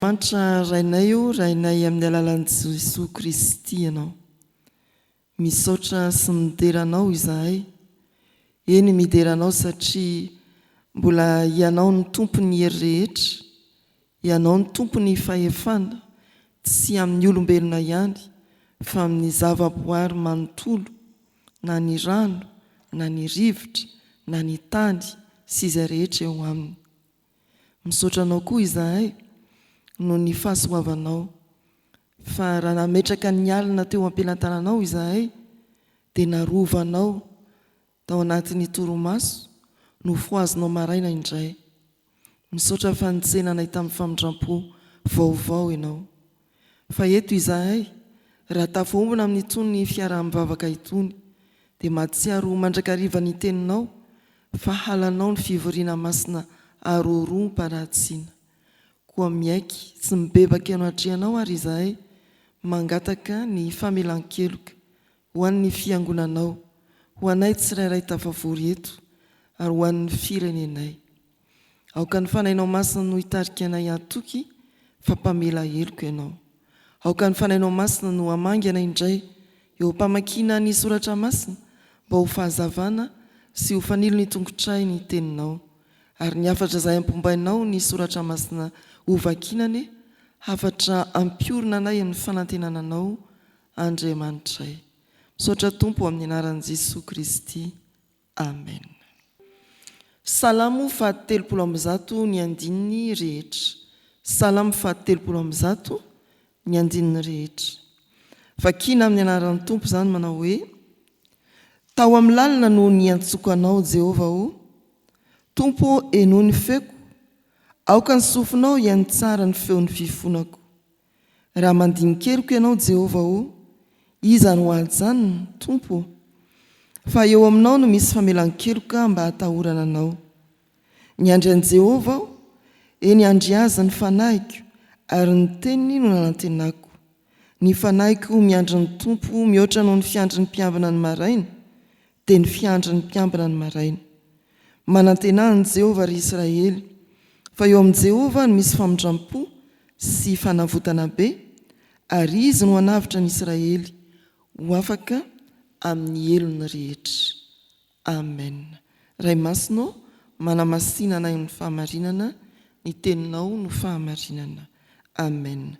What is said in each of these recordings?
Andriamanitra rainay io, rainay amin'ny alalan'i Jesosy Kristy ianao. Misaotra sy mideranao izahay. Eny mideranao satria mbola ianao ny tompony hery rehetra, ianao ny tompony fahefana, tsy amin'ny olombelona ihany, fa amin'ny zava-boary manontolo, na ny rano, na ny rivotra, na ny tany, sy izay rehetra eo aminy. Misaotra anao koa izahay noho ny fahasoavanao, fa raha nametraka ny alina teo ampelantananao izahay, dia narovanao tao anatin'ny toromaso no foazonao maraina indray. Misaotra fa nijelanay tamin'ny famindram-po vaovao ianao. Fa eto izahay, raha tafahombona amin'itony fiaraha-mivavaka itony, dia mahatsiaro mandrakariva ny teninao, fa halanao ny fivoriana masina arorom-paratsiana. Koa miaiky sy mibebaka eo anatrehanao ary izahay, mangataka ny famelan-keloka ho an'ny fiangonanao, ho anay tsirairay tafavory eto, ary ho an'ny firenenay. Aoka ny fanainao masina no hitarika anay antoky, fa mpamela heloka ianao. Aoka ny fanainao masina no hamangana indray eo mpamakina ny soratra masina, mba ho fahazavana sy ho fanilo ny tongotray ny teninao. Ary ny hafatra izay ampombainao ny soratra masina ho vakinany, hafatra ampiorina anay amin'ny fanantenananao, Andriamanitray. Misaotra Tompo amin'ny anaran'i Jesosy Kristy. Amen. Salamo fahatelopolo amby zato ny andininy rehetra. Salamo fahatelopolo amby zato ny andininy rehetra. Vakina amin'ny anaran'ny Tompo izany manao hoe: tao amin'ny lalina no niantsoko anao, Jehovah o. Tompo eno ny feoko, aoka ny sofinao ihany tsara ny feon'ny fifonako. Raha mandinikeriko ianao, Jehovah o, iza no ajanona, Tompo? Fa eo aminao no misy famelan-keloka mba hatahorana anao. Ny andry an'i Jehovah, eny andry aza ny fanahiko, ary ny teniny no nanantenako. Ny fanahiko miandry ny Tompo mihoatra noho ny fiandry ny mpiambina ny maraina, dia ny fiandry ny mpiambina ny maraina. Manantena ny Jehovah ry Israely, fa eo amin'i Jehovah no misy famindram-po sy fanavotana be, ary izy no hanavitra ny Israely ho afaka amin'ny elony rehetra. Amen. Ray masonao, manamasina anay ny fahamarinana, ny teninao no fahamarinana. Amen.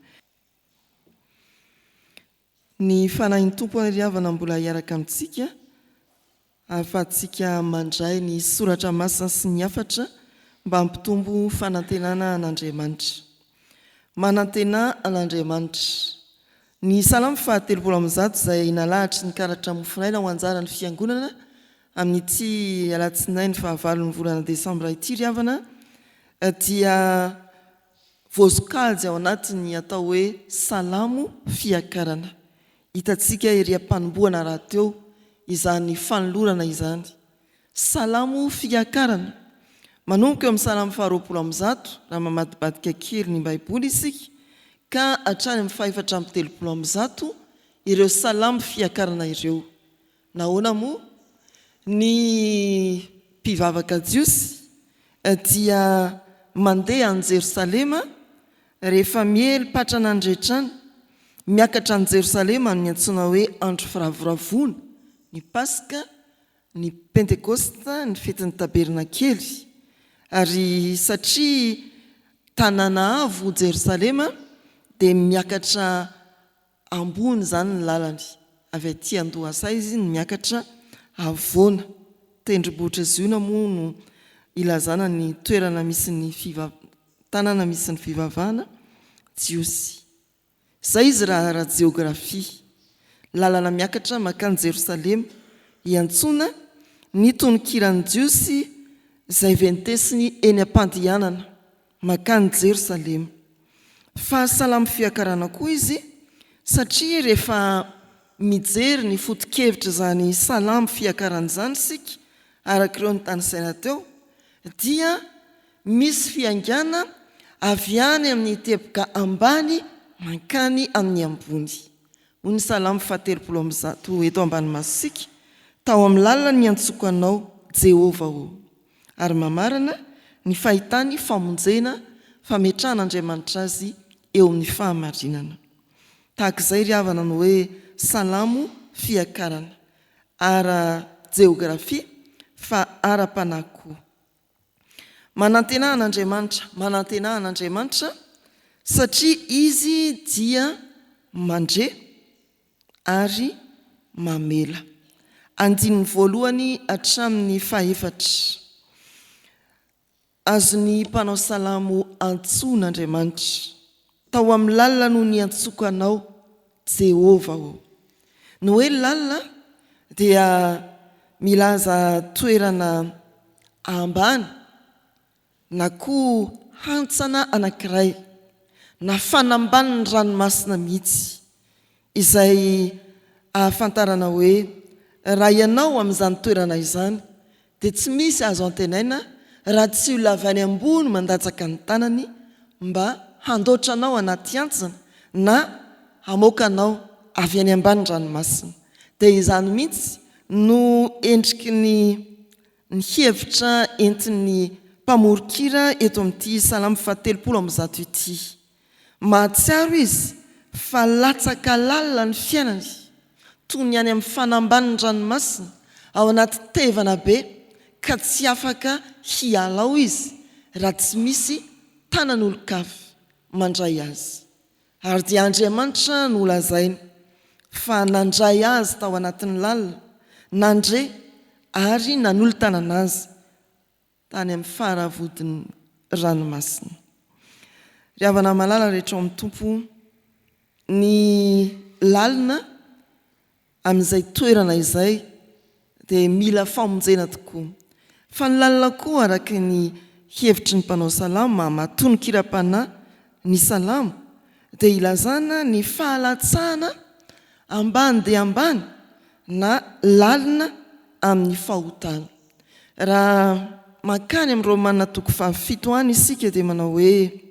Ny fanahin'ny Tompo ariavana mbola hiaraka amintsika, ahafahantsika mandray ny soratra masina sy ny hafatra mba hampitombo fanantenana an'Andriamanitra. Manantena an'Andriamanitra. Ny salamo fahatelopolo amby zato izay nalahatra ny karatra mofinaina ho anjaran'ny fiangonana amin'ity alatsinainy fahavalon'ny volana Desambra ity riavana, dia voasokajy ao anatiny atao hoe salamo fiakarana. Hitantsika ery am-panombohana raha teo izany fanolorana izany. Salamo fiakarana. Manomboka eo amin'ny salamo faharoapolo amby zato, raha mamadibadika kely ny Baiboly isika, ka hatrany amin'ny fahaefatra amby telopolo amby zato ireo salamo fiakarana ireo. Nahoana moa? Ny mpivavaka jiosy dia mandeha any Jerosalema rehefa mieli-patra nandretrany, miakatra any Jerosalema no antsoina hoe andro firavoravona, ny Paska, ny Pentekosta, ny fetin'ny Tabernakely. Ary satria tanàna avo Jerosalema, dia miakatra ambony zany ny lalany. Avy aty Andohasay izy no miakatra avoana. Tendrombohitra Ziona moa no ilazana ny toerana misy ny tanàna misy ny fivavahana jiosy. Zay izy raha geografia. Lalana miakatra makany Jerosalema, iantsoana ny tononkirany jiosy izay ventesiny eny am-pandianana makany Jerosalema. Fa salamo fiakarana koa izy, satria rehefa mijery ny foto-kevitra zany salamo fiakarana izany sika, arak'ireo ny tanisaina teo, dia misy fiangana avy any amin'ny teboka ambany mankany amin'ny ambony. Hoy ny salamo fahatelopolo amby zato eto ambany masika: tao amin'ny lalina ny antsoko anao, Jehovah o. Ary mamarana ny fahitany famonjena fametran'Andriamanitra azy eo amin'ny fahamarinana. Tahak'izay ry havana no hoe salamo fiakarana, ara jeografia fa ara-panahy. Manantena an'Andriamanitra satria izy dia mandre ary mamela. Andininy voalohany hatramin'ny fahaefatra. Azony mpanao salamo antsoin'Andriamanitra. Tao amin'ny lalina no ny antsoko anao Jehova ho. No hoe lalina dia milaza toerana ambany na koa hantsana anankiray na fanambaniny ranomasina mihitsy, izay ahafantarana hoe raha ianao amin'izany toerana izany dia tsy misy azo antenaina raha tsy ho lavany ambony mandatsaka ny tanany mba handoatra anao anaty antsana na hamoakanao avy any ambany ranomasina. Dia izany mihitsy no endriky ny hevitra entin'ny mpamorokira eto amin'ity salamo 130 ity. Mahatsiaro izy fa latsaka lalina ny fiainany toy ny any amin'ny fanambaniny ranomasina ao anaty tevana be, ka tsy afaka hialao izy raha tsy misy tanan'olon-kafa mandray azy. Ary dia Andriamanitra no lazainy fa nandray azy tao anatin'ny lalina, nandre ary nanolo-tanana azy tany amin'ny faharavodin'ny ranomasina. Ry havana malala rehetra ao amin'ny tompo, ny lalina amin'izay toerana izay dia mila famonjena tokoa. Fa ny lalina koa araka ny hevitry ny mpanao salamo, mahatony kiram-panahy ny salamo, dia ilazana ny fahalatsahana ambany dia ambany na lalina amin'ny fahotana. Raha makany amin'ny Romanina 7 isika dia manao hoe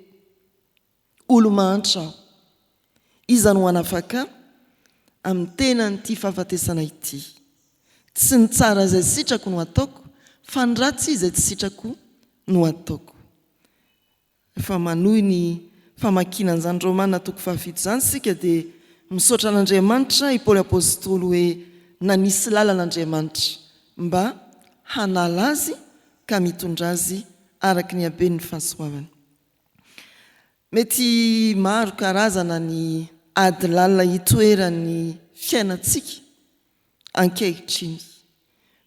olo-mahantra aho, iza no hanafaka amin'ny tenan'ity fahafatesana ity. Tsy ny tsara izay sitrako no ataoko, fa ny ratsy izay tsy sitrako no ataoko. Fa manohy ny famakinan'izany Romanina 7 izany sika dia misaotra an'Andriamanitra i Paoly apôstôly hoe nanisy lalan'Andriamanitra mba hanala azy ka mitondra azy araka ny haben'ny fahasoavany. Mety maro karazana ny ady lalina hitoeran'ny fiainantsika ankehitriny.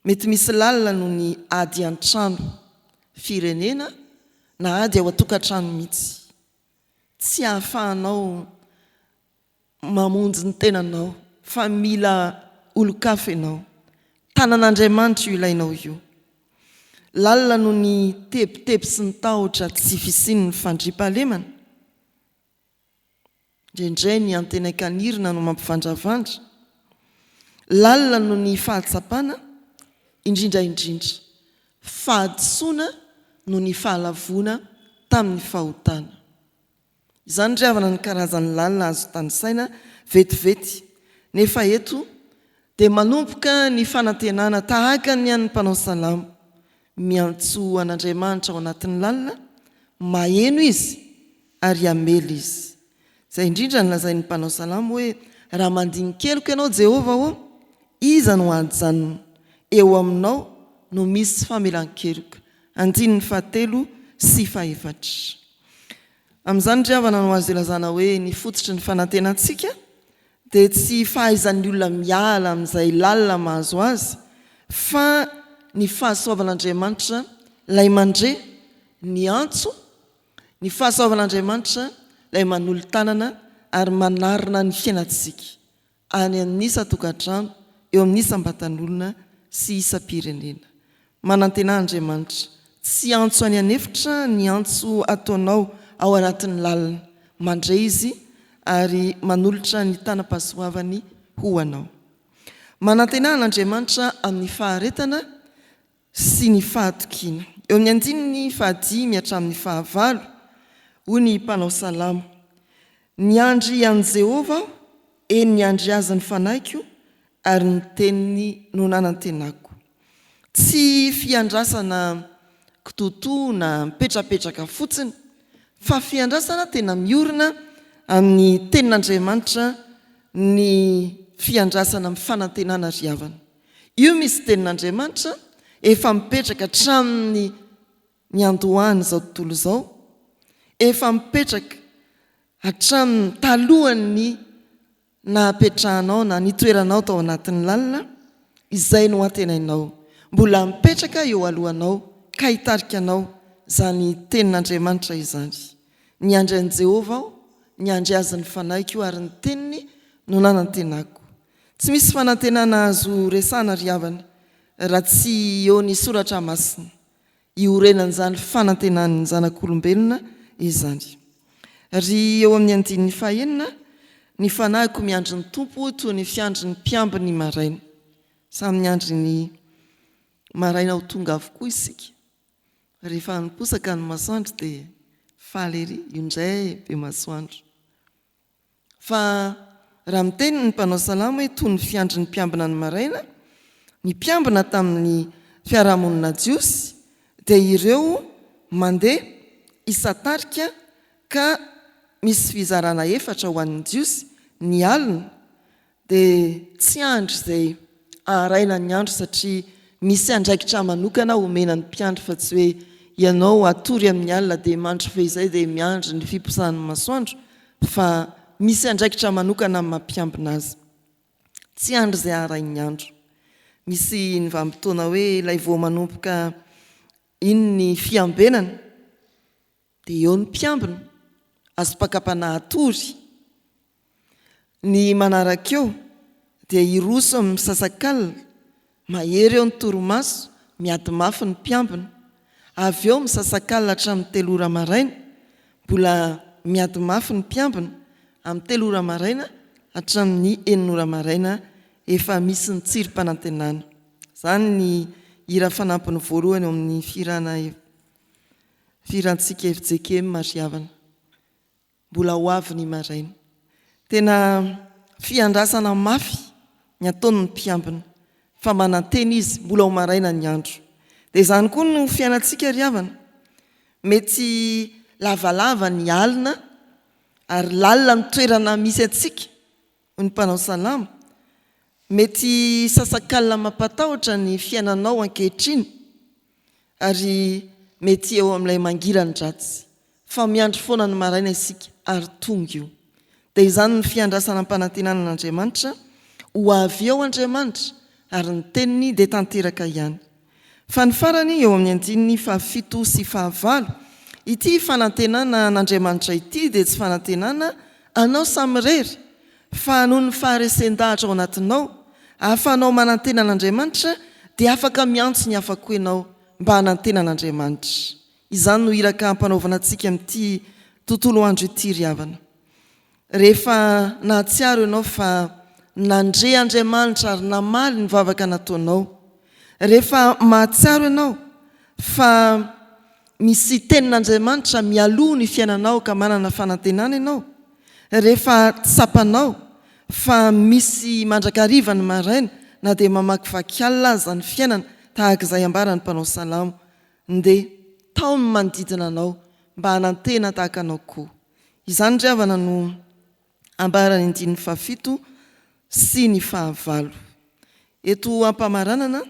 Mety misy lalina no ny ady an-trano firenena na ady ao an-tokantrano mihitsy. Tsy ahafahanao mamonjy ny tenanao fa mila olo-kafa ianao. Tanan'Andriamanitra io ilainao io. Lalina no ny tepitepy sy ny tahotra tsy fisian'ny fandriam-pahalemana. Indrindray ny antenankanirina no mampivandravandra. Lalina no ny fahatsapana, indrindraindrindra. Fahadisoana no ny fahalavona tamin'ny fahotana. Izany ry havana ny karazan'ny lalina azo tanisaina vetivety. Nefa eto dia manompoka ny fanantenana tahaka ny an'ny mpanao salamo. Miantso an'Andriamanitra ao anatin'ny lalina, maheno izy ary amela izy. Izay indrindra ny lazain'ny mpanao salamo hoe raha mandinikeloko ianao Jehova ho, iza no ajanona eo aminao no misy famelan-keloka. 7 sy 4. Amin'izany ry havana no azo ilazana hoe ny fototry ny fanantenantsika dia tsy fahaizan'ny olona miala amin'izay lalina mahazo azy, fa ny fahasoavan'Andriamanitra ilay mandre, ny antso, ny fahasoavan'Andriamanitra ilay manolo-tanana ary manarina ny fiainantsika any amin'ny isa-tokantrano, eo amin'ny isam-batan'olona sy isam-pirenena. Manantena Andriamanitra, tsy antso any anefitra ny antso ataonao ao anatin'ny lalina. Mandre izy ary manolotra ny tanam-pahasoavany ho anao. Manantena an'Andriamanitra amin'ny faharetana sy ny fahatokiana. Eo amin'ny 5 hatramin'ny 9 hoy ny mpanao salamo: niandry an'i Jehova aho, eny niandry azy ny fanaiko ary ny teniny no nanantenako. Tsy fiandrasana kitotoana mipetrapetraka fotsiny, fa fiandrasana tena miorina amin'ny tenin'Andriamanitra ny fiandrasana amin'ny fanantenana ry havana. Io misy tenin'Andriamanitra efa mipetraka hatramin'ny ny andohany izao tontolo izao, efa mipetraka hatramin'ny talohan'ny napetrahanao na nitoeranao tao anatin'ny lalina izay no antenainao. Mbola mipetraka eo alohanao ka hitarikanao izany tenin'Andriamanitra izany. Ny andry an'i Jehovah aho, ny andry azy ny fanaiko io ary ny teniny no nanantenako. Tsy misy fanantenana azo resana ry havana raha tsy eo ny soratra masina iorenan'izany fanantenan'ny zanak'olombelona izany. Ry eo amin'ny andininy fahaenina, ny fanahiko miandry ny tompo toy ny fiandry ny mpiamby ny maraina. Samy miandry ny maraina ho tonga avokoa isika. Rehefa niposaka ny masoandro dia faly ery, io indray be masoandro. Fa raha miteny ny mpanao salamo hoe toy ny fiandry ny mpiambina ny maraina, ny mpiambina tamin'ny fiarahamonina jiosy dia ireo mandeha isatarika ka misy fizarana efatra ho an'ny jiosy ny alina dia tsy andro izay araina ny andro satria misy andraikitra manokana omena ny mpiandry fa tsy hoe ianao atory amin'ny alina dia mandro fehizay dia miandry ny fiposahan'ny masoandro, fa misy andraikitra manokana amin'ny mampiambina azy. Tsy andro izay arain'ny andro. Misy ny vanim-potoana hoe ilay vao manomboka iny ny fiambenana dia eo ny mpiambina azopakapana atory. Ny manaraka eo dia iroso amin'ny sasakalina, mahery eo ny torimaso, miady mafy ny mpiambina. Avy eo misasakalina hatramin'ny 3 ora maraina, mbola miady mafy ny mpiambina. Amin'ny 3 ora maraina hatramin'ny 9 ora maraina efa misy ny tsirim-panantenana. Izany ny hira fanampiny voalohany eo amin'ny firantsika FJKM ry havana. Mbola ho avy ny maraina. Tena fiandrasana mafy ny ataony ny mpiambina, fa manantena izy mbola ho maraina ny andro. Dia izany koa no fiainantsika ry havana. Mety lavalava ny alina ary lalina ny toerana misy atsika ny mpanao salamo. Mety sasakalina mampatahotra ny fiainanao ankehitriny ary mety eo amin'ilay mangirany dratsy, fa miandry foana ny maraina isika ary tonga io. Dia izany ny fiandrasana mpanantenana n'Andriamanitra, ho avy eo Andriamanitra ary ny teniny dia tanteraka ihany. Fa ny farany eo amin'ny andininy 7 sy 9, ity fanantenana n'Andriamanitra ity dia tsy fanantenana anao samirery, fa noho ny faharesen-dahatra ao anatinao, ahafanao manantena n'Andriamanitra dia afaka miantso ny afaka ianao mba hanantena n'Andriamanitra. Izany no iraka hampanaovana antsika amin'ity tontolo andro ity ry havana. Rehefa nahatsiaro ianao fa nandre Andriamanitra ary namaly ny vavaka nataonao, rehefa mahatsiaro ianao fa misy tenin'Andriamanitra mialoha ny fiainanao ka manana fanantenana ianao, rehefa tsapanao fa misy mandrakariva ny maraina na dia mamakivaky alina aza ny fiainana tahaka izay ambarany mpanao salamo, dia tao ny manodidina anao mba hanantena tahaka anao koa. Izany ry havana no ambarany andininy 7 sy ny 9. Eto ampamaranana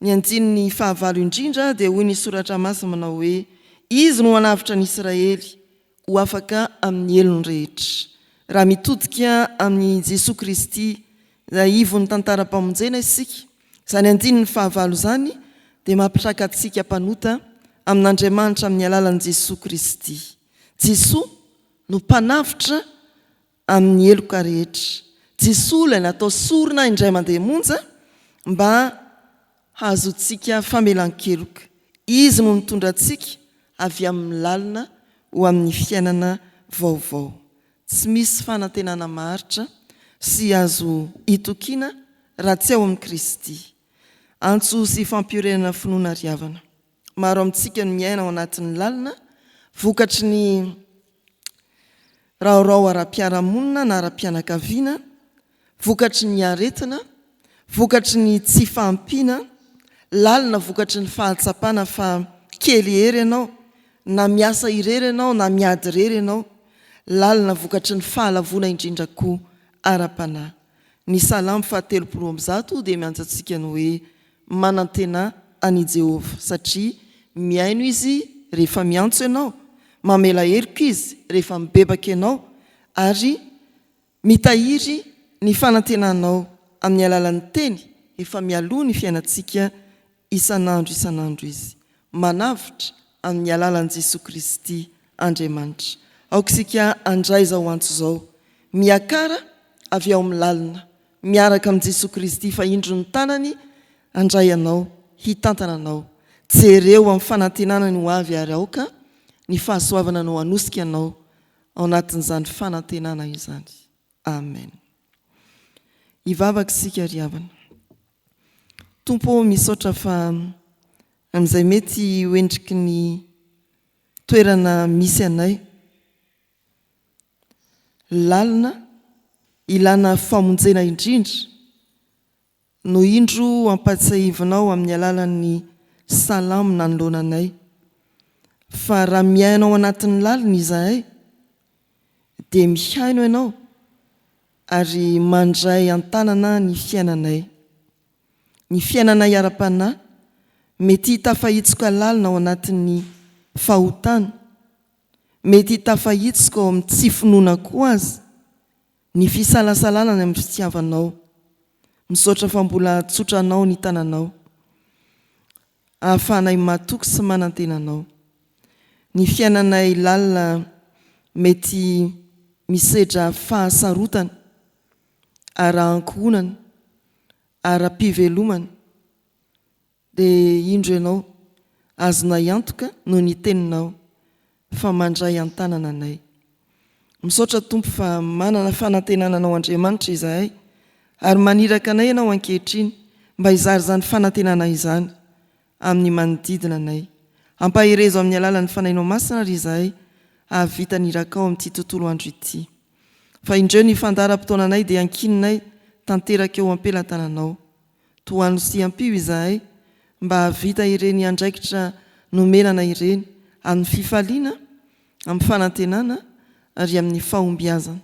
ny andininy 9 indrindra dia hoy ny soratra masina manao hoe izy no hanavitra ny Israely ho afaka amin'ny elony rehetra. Raha mitodika amin'ny Jesosy Kristy izay ivon'ny tantaram-pamonjena isika, izany andininy 9 izany dia mampitraka antsika mpanota amin'Andriamanitra amin'ny alalan'i Jesosy Kristy. Jesosy no mpanavitra amin'ny eloka rehetra. Jesosy ilay natao sorona indray mandeha monja mba hahazoantsika famelan-keloka. Izy no mitondra antsika avy amin'ny lalina ho amin'ny fiainana vaovao. Tsy misy fanantenana maharitra sy azo itokiana raha tsy ao amin'ny Kristy. Antso sy fampiorenana finoana ry havana. Maro amintsika no miaina ao anatin'ny lalina, vokatry ny raorao ara-piarahamonina na ara-pianakaviana, vokatry ny aretina, vokatry ny tsy fahampiana, lalina vokatry ny fahatsapana fa kely hery ianao, na miasa irery ianao na miady irery ianao, lalina vokatry ny fahalavona indrindra koa ara-panahy. Ny salamo 7:30 dia miantsatsika ny hoe manantena any Jehovah satria miaino izy rehefa miantso ianao, mamela heriko izy rehefa mibebaka ianao ary mitahiry ny fanantenanao amin'ny alalan'ny teny efa mialoha ny fiainantsika isan'andro izy. Manavitra amin'ny alalan'i Jesosy Kristy Andriamanitra. Aoka isika andray izao antso izao, miakara avy ao amin'ny lalina, miaraka amin'ny Jesosy Kristy fa indro ny tanany andray anao, hitantana anao. Jereo amin'ny fanantenana ny ho avy ary aoka ny fahasoavana no hanosika anao ao anatin'izany fanantenana izany. Amen. Ivavaka isika ry havana. Tompo misaotra fa amin'izay mety hoendriky ny toerana misy anay. Lalina ilana famonjena indrindra no indro ampatsiahivinao amin'ny alalan'ny salamo nanoloananay. Fa raha miainao anatin'ny lalina izahay dia mihaino ianao ary mandray antanana ny fiainanay. Ny fiainanay ara-panahy mety hitafahitsika lalina ao anatin'ny fahotana, mety hitafahitsika ao amin'ny tsy finoana koa azy, ny fisalasalanana amin'ny fitiavanao. Misaotra fa mbola tsotranao ny tananao, ahafahanay matoky sy manantenanao. Ny fiainanay lalina mety misedra fahasarotana, ara-ankohonana, ara-pivelomana, dia indro ianao azonay antoka no ny teninao fa mandray antanana anay. Misaotra Tompo fa manana fanantenana anao Andriamanitra izahay ary maniraka anay ianao ankehitriny mba hizary izany fanantenana izany amin'ny manodidina anay. Ampaherezo amin'ny alalan'ny fanainao masina ry izahay ahavita niraka ao amin'ity tontolo andro ity. Fa indreo ny fandaharam-potoananay dia ankininay tanteraka eo ampelantananao. Toano sy ampio izahay mba havita ireny andraikitra nomenana ireny amin'ny fifaliana, amin'ny fanantenana ary amin'ny fahombiazana,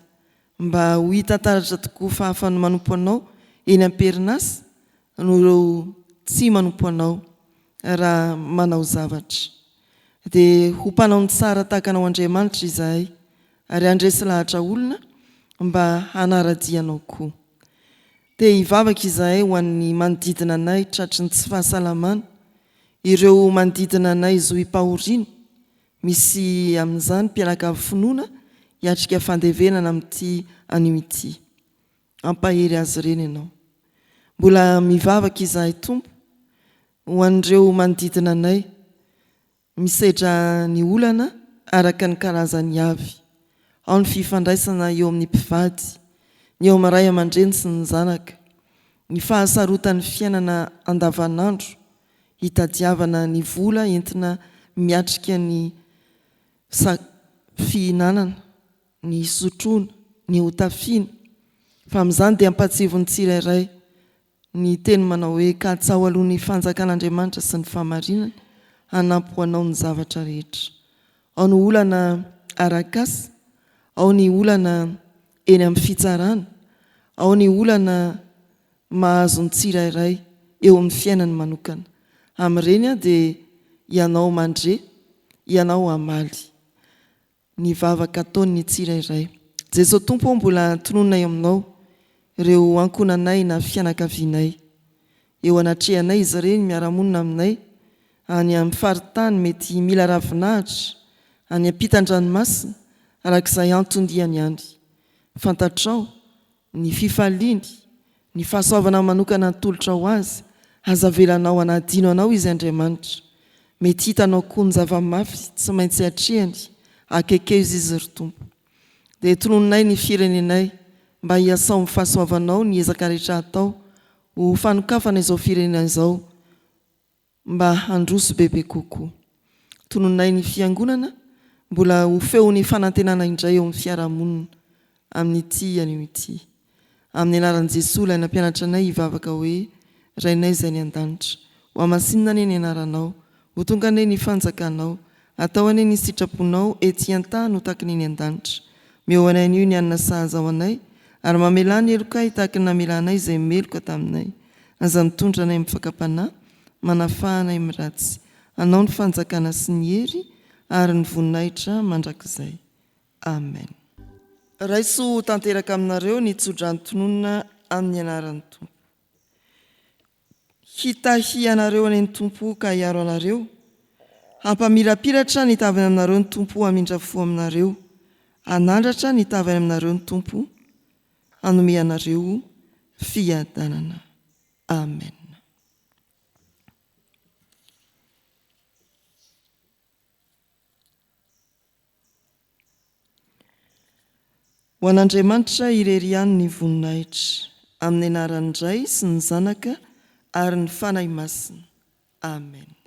mba ho hitantaratra tokoa fa hafa no manompo anao eny am-perinasy no tsy manompo anao raha manao zavatra. Dia ho mpanao ny tsara tahaka anao Andriamanitra izahay ary andresy lahatra olona mba hanaradianao koa. Dia hivavaka izahay ho an'ny manodidina anay tratry ny tsy fahasalamana, ireo manodidina anay zo hipahoriana, misy amin'izany mpianakavy finoana hiatrika fandevenana amin'ity anio ity. Ampahery azy ireny ianao. Mbola mivavaka izahay Tompo ho an'ireo manodidina anay, misedra ny olana araka ny karazany avy. Ao ny fifandraisana eo amin'ny mpivady, ny eo amin'ny ray aman-dreny sy ny zanaka, ny fahasarotan'ny fiainana andavanandro, hitadiavana ny vola entina miatrika ny fihinanana, ny sotroana, ny hotafiana. Fa amin'izany dia ampatsivo ny tsirairay ny teny manao hoe katsao alohan'ny fanjakan'Andriamanitra sy ny fahamarinana hanampo anao ny zavatra rehetra. Ao ny olana arak'asa, ao ny olana eny amin'ny fitsarana, ao ny olana mahazo ny tsirairay eo amin'ny fiainany manokana. Amin'ireny dia ianao mandre, ianao amaly ny vavaka ataony ny tsirairay. Jesosy Tompo mbola tononay aminao ireo ankonanay na fianakavianay, eo anatrehanay izy ireny miara-monina aminay, any amin'ny faritany mety mila ravinahitra, any ampitan-dranomasina arak'izay antondiany ihany. Fantatrao ny fifaliany, ny fahasoavana manokana tolotra ho azy, azavelanao anadino anao izy Andriamanitra. Mety hitanao koa ny zava-mafy tsy maintsy hatrehany, akekeo izy ry Tompo. Dia tononay ny firenenay mba hiasao amin'ny fahasoavanao ny ezaka rehetra atao ho fanokafana izao firenena izao mba handroso bebe kokoa. Tononay ny fiangonana mbola ho feo ny fanantenana indray eo amin'ny fiarahamonina amin'ity anio ity. Amin'ny anaran'i Jesosy ilay nampianatra anay hivavaka hoe Rainay izay ny an-danitra, ho amasinina ane ny anaranao, ho tonga ane ny fanjakanao, atao ane ny sitraponao ety an-tany ho taky ny an-danitra. mioanay io ny anina sahaza ao anay ary mamelany eloka hitahaka ny namelanay izay meloka taminay aza mitondra anay mifakapanahy manafahanay miratsy anao ny fanjakana sy ny hery ary ny voninahitra mandrakizay amen. Raiso tanteraka aminareo ny tsodranotononona amin'ny anaran'ny Tompo. Hitahi anareo any ny Tompo ka hiaro anareo, hampamirapiratra ny tavany aminareo ny Tompo hamindra fo aminareo, hanandratra ny tavany aminareo ny Tompo, hanome anareo fiadanana. Amen. Ho an'Andriamanitra irery ihany ny voninahitra, amin'ny anaran'ny Ray sy ny Zanaka ary ny fanahy masina. Amen.